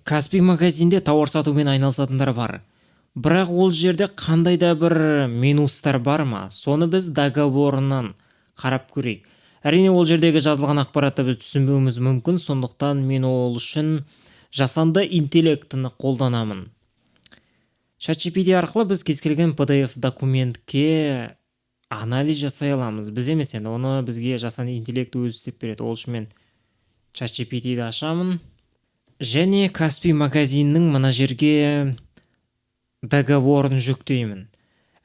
Каспий магазинде тауар сатумен айналысатындар бар. Бірақ ол жерде қандай да бір минустар бар ма? Соны біз договорынан қарап көрейік. Әрине ол жердегі жазылған ақпаратты біз түсінбеуіміз мүмкін, сондықтан мен ол үшін жасанды интеллектіні қолданамын. ChatGPT арқылы біз кез келген PDF документке анализ жасай аламыз. Біз емес, енді оны бізге жасанды интеллект өзі істеп береді. Ол үшін мен ChatGPT-ді ашамын. Және Каспий магазиннің мына жерге договорын жүктеймін.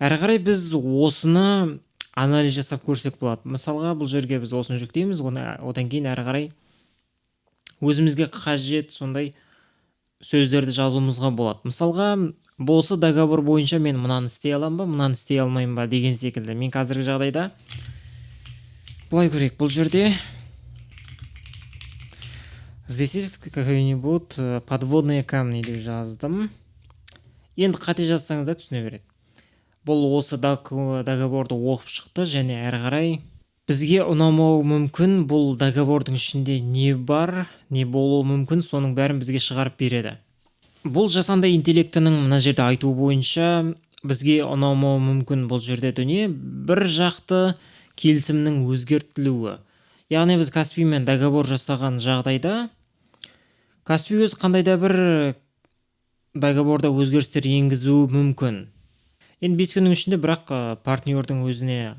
Әрі қарай біз осыны анализ жасап көрсек болады. Мысалға, бұл жерге біз осыны жүктейміз, одан кейін әрі қарай өзімізге қажет сондай сөздерді жазуымызға болады. Мысалға, болса договор бойынша мен мынаны істей аламын ба, мынаны істей алмаймын ба деген секілді. Мен қазіргі жағдайда былай көрейік. Бұл жерде здесь какой-нибудь подводные камни деп жаздым. Енді қате жазсаңыз да түсіне береді. Бұл осы договорды оқып шықты, және әрі қарай бізге ұнамауы мүмкін, бұл договордың ішінде не бар, не болуы мүмкін, соның бәрін бізге шығарып береді. Бұл жасанды интеллектінің мына жерде айтуы бойынша бізге ұнамауы мүмкін бұл жерде дүние бір жақты келісімнің өзгертілуі. Яғни біз Каспиймен договор жасаған жағдайда Каспий өз қандай да бір договорда өзгерістер енгізуі мүмкін. Енді 5 күннің ішінде бірақ партнердің өзіне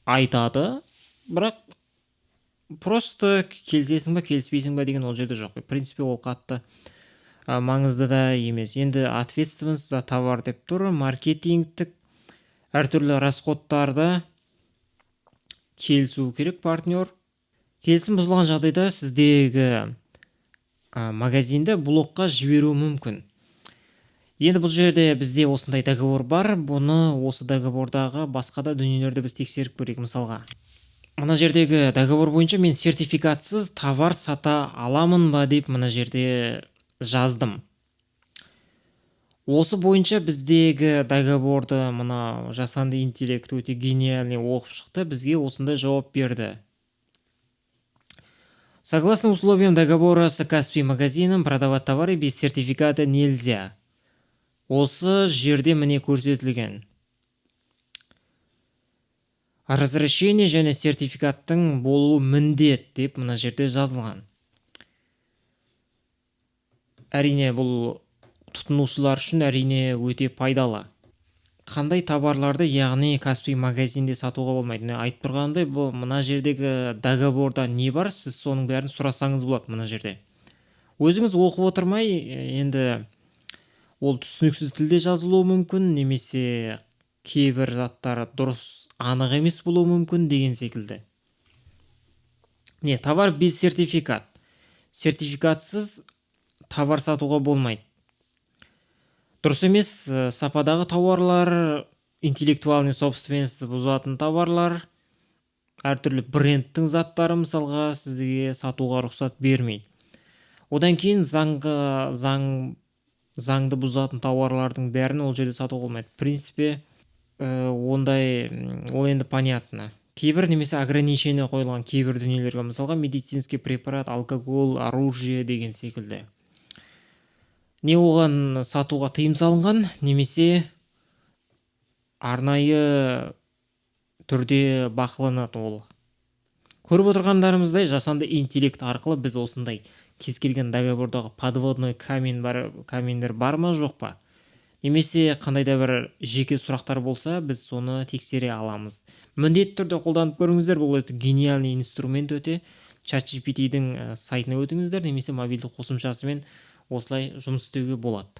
айтады, бірақ просто келісесің ба, келіспейсің ба деген ол жерде жоқ. В принципе, ол қатты маңызды да емес. Енді ответственность за товар деп тұр, маркетингтік әртүрлі расходтарды келісу керек партнер. Келісім бұзылған жағдайда сіздегі магазинді блокқа жіберу мүмкін. Енді бұл жерде бізде осындай договор бар, бұны осы договордағы басқа да дүниелерді біз тексеріп көрейік. Мысалға, мына жердегі договор бойынша мен сертификатсыз товар сата аламын ба деп мына жерде жаздым. Осы бойынша біздегі договорды мына жасанды интеллект өте гениальный оқып шықты, бізге осындай жауап берді. Согласно условиям договора с Каспий магазином, продавать товары без сертификата нельзя. Осы жерде міне көрсетілген. Разрешение және сертификаттың болуы міндет деп мына жерде жазылған. Әрине, бұл тұтынушылар үшін әрине өте пайдалы. Қандай товарларды, яғни Каспий магазинде сатуға болмайды. Айтып тұрғанымдай, бұл мына жердегі договорда не бар, сіз соның бәрін сұрасаңыз болады мына жерде. Өзіңіз оқып отырмай, енді ол түсініксіз тілде жазылуы мүмкін, немесе кейбір заттары дұрыс анық емес болуы мүмкін деген секілді. Товар без сертификат. Сертификатсыз товар сатуға болмайды. Дұрыс емес, сападағы тауарлар, интеллектуальный собственность бұзатын товарлар, әртүрлі брендтің заттары мысалға сізге сатуға рұқсат бермейді. Одан кейін заңды бұзатын тауарлардың бәрін ол жерде сатуға болмайды. В принципе, ондай, ол енді понятно. Кейбір немесе ограничение қойылған кейбір дүниелерге, мысалға медицинский препарат, алкоголь, оружие деген секілді. Не оған сатуға тыйым салынған, немесе арнайы түрде бақыланады ол. Көріп отырғандарымыздай, жасанды интеллект арқылы біз осындай кез келген договордағы подводной камендер бар ма, жоқ па? Немесе қандай да бір жеке сұрақтар болса, біз соны тексере аламыз. Міндетті түрде қолданып көріңіздер, бұл өте гениальный инструмент өте. ChatGPT-дің сайтына өтіңіздер, немесе мобильді қосымшасымен осылай жұмыс істеуге болады.